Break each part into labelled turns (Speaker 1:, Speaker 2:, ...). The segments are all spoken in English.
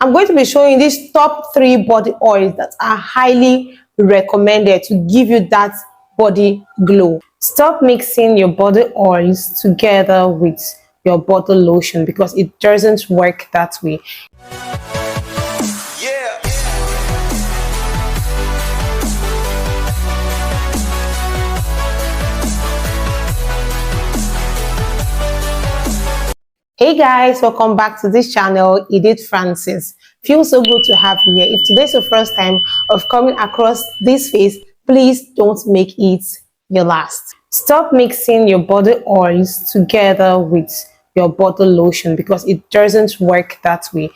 Speaker 1: I'm going to be showing these top 3 body oils that are highly recommended to give you that body glow. Stop mixing your body oils together with your body lotion because it doesn't work that way. Hey guys, welcome back to this channel. Edith Francis. Feels so good to have you here. If today's your first time of coming across this face, please don't make it your last. Stop mixing your body oils together with your body lotion because it doesn't work that way.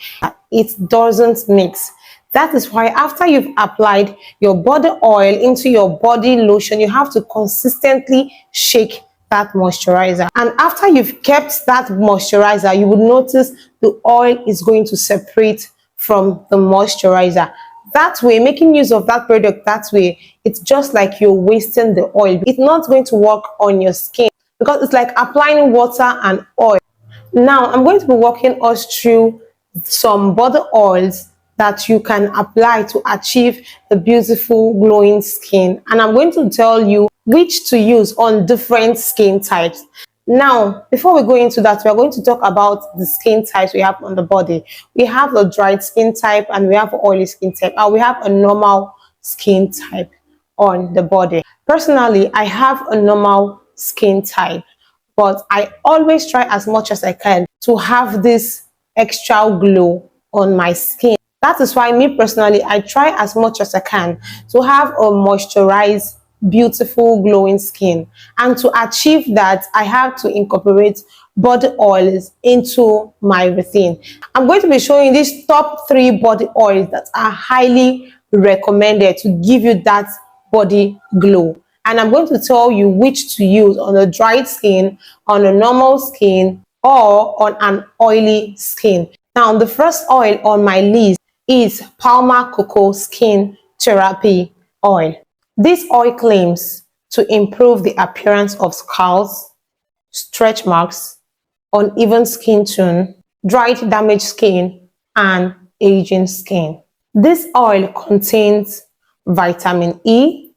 Speaker 1: It doesn't mix. That is why after you've applied your body oil into your body lotion, you have to consistently shake that moisturizer, and after you've kept that moisturizer, you will notice the oil is going to separate from the moisturizer. That way, making use of that product that way, it's just like you're wasting the oil. It's not going to work on your skin because it's like applying water and oil. Now I'm going to be walking us through some body oils that you can apply to achieve a beautiful glowing skin, and I'm going to tell you which to use on different skin types. Now, before we go into that, we are going to talk about the skin types we have on the body. We have a dried skin type and we have an oily skin type, and we have a normal skin type on the body. Personally, I have a normal skin type, but I always try as much as I can to have this extra glow on my skin. That is why me personally, I try as much as I can to have a moisturized, beautiful, glowing skin. And to achieve that, I have to incorporate body oils into my routine. I'm going to be showing these top 3 body oils that are highly recommended to give you that body glow. And I'm going to tell you which to use on a dried skin, on a normal skin, or on an oily skin. Now, the first oil on my list is Palmer Cocoa Skin Therapy Oil. This oil claims to improve the appearance of scars, stretch marks, uneven skin tone, dried damaged skin, and aging skin. This oil contains vitamin E,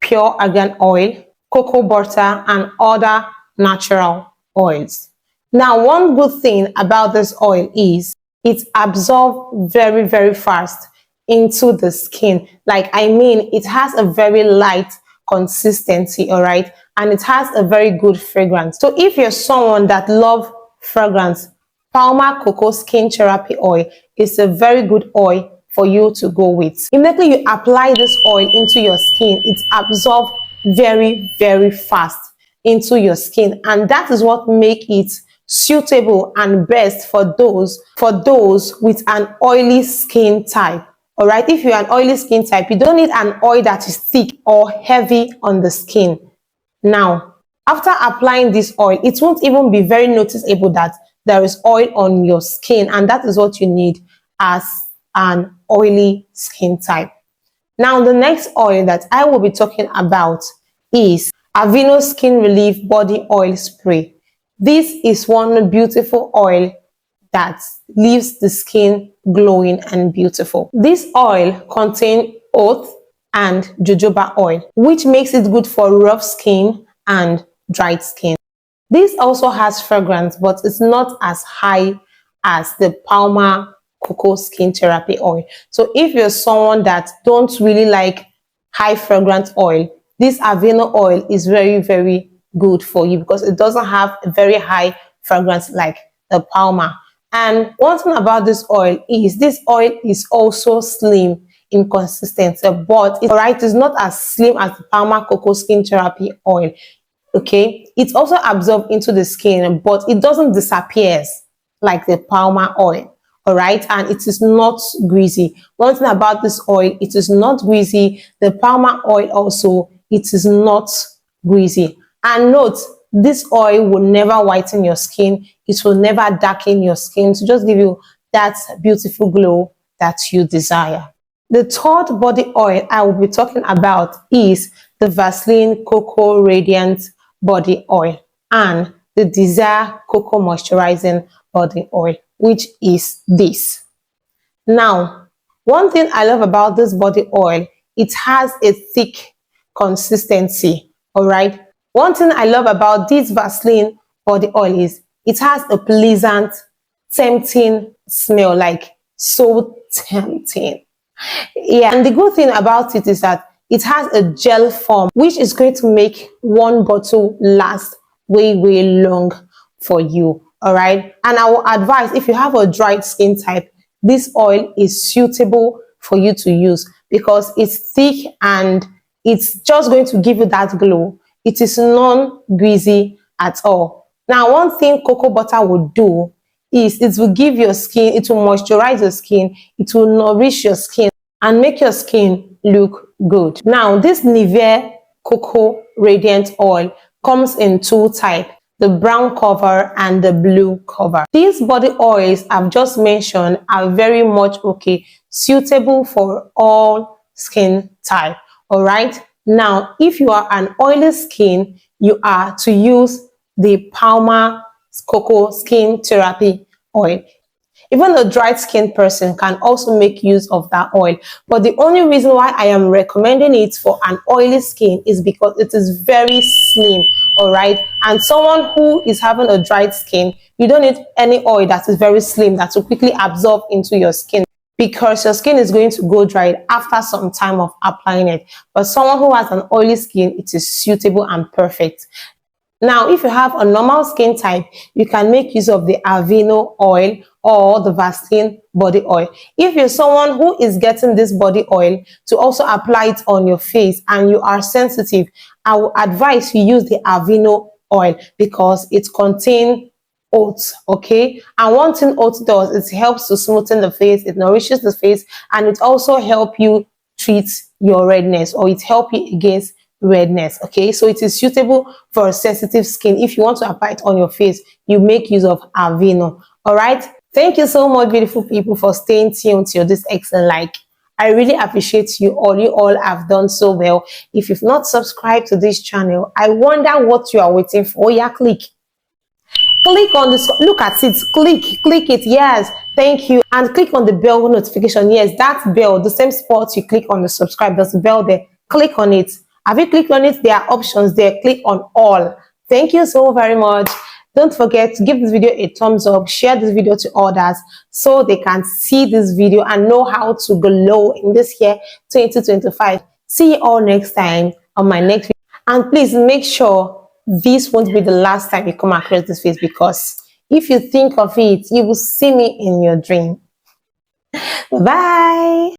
Speaker 1: pure argan oil, cocoa butter, and other natural oils. Now, one good thing about this oil is it absorbs very, very fast into the skin. It has a very light consistency, all right, and it has a very good fragrance. So if you're someone that loves fragrance, Palmer Cocoa Skin Therapy Oil is a very good oil for you to go with. Immediately you apply this oil into your skin, it absorbs very, very fast into your skin, and that is what makes it suitable and best for those with an oily skin type. All right, if you're an oily skin type, you don't need an oil that is thick or heavy on the skin. Now, after applying this oil, it won't even be very noticeable that there is oil on your skin, and that is what you need as an oily skin type. Now, the next oil that I will be talking about is Aveeno Skin Relief Body Oil Spray. This is one beautiful oil that leaves the skin glowing and beautiful. This oil contains oat and jojoba oil, which makes it good for rough skin and dried skin. This also has fragrance, but it's not as high as the Palmer Cocoa Skin Therapy Oil. So if you're someone that don't really like high fragrance oil, this Aveeno oil is very, very good for you because it doesn't have a very high fragrance like the Palmer. And one thing about this oil is also slim in consistency, but it's not as slim as the Palmer Cocoa Skin Therapy Oil. Okay, it also absorbs into the skin, but it doesn't disappear like the Palmer oil. All right, and it is not greasy. One thing about this oil, it is not greasy. The Palmer oil also, it is not greasy. And note, this oil will never whiten your skin. It will never darken your skin to just give you that beautiful glow that you desire. The third body oil I will be talking about is the Vaseline Cocoa Radiant Body Oil and the Disaar Cocoa Moisturizing Body Oil, which is this. Now, one thing I love about this body oil, it has a thick consistency. All right. One thing I love about this Vaseline body oil is it has a pleasant, tempting smell, like so tempting. Yeah, and the good thing about it is that it has a gel form, which is going to make one bottle last way long for you. All right. And I will advise, if you have a dry skin type, this oil is suitable for you to use because it's thick and it's just going to give you that glow. It is non-greasy at all. Now, one thing cocoa butter will do is it will give your skin, it will moisturize your skin, it will nourish your skin and make your skin look good. Now, this Nivea Cocoa Radiant Oil comes in two types, the brown cover and the blue cover. These body oils I've just mentioned are very much suitable for all skin type. All right. Now, if you are an oily skin, you are to use the Palmer Cocoa Skin Therapy Oil. Even a dry skin person can also make use of that oil. But the only reason why I am recommending it for an oily skin is because it is very slim. All right. And someone who is having a dry skin, you don't need any oil that is very slim that will quickly absorb into your skin, because your skin is going to go dry after some time of applying it. But someone who has an oily skin, it is suitable and perfect. Now, if you have a normal skin type, you can make use of the Aveeno oil or the Vaseline body oil. If you're someone who is getting this body oil to also apply it on your face and you are sensitive, I will advise you use the Aveeno oil because it contains oats. Okay, and one thing oats does is it helps to smoothen the face, it nourishes the face, and it also helps you treat your redness, or it helps you against redness. Okay, so it is suitable for sensitive skin. If you want to apply it on your face, you make use of Aveeno. All right, thank you so much, beautiful people, for staying tuned till this excellent. Like, I really appreciate you all. You all have done so well. If you've not subscribed to this channel, I wonder what you are waiting for. Oh yeah, click on this, look at it, click it. Yes, thank you. And click on the bell notification. Yes, that bell, the same spot you click on the subscribe, there's a bell there. Click on it. Have you clicked on it? There are options there. Click on all. Thank you so very much. Don't forget to give this video a thumbs up, share this video to others so they can see this video and know how to glow in this year 2025. See you all next time on my next video. And please make sure this won't be the last time you come across this face, because if you think of it, you will see me in your dream. Bye.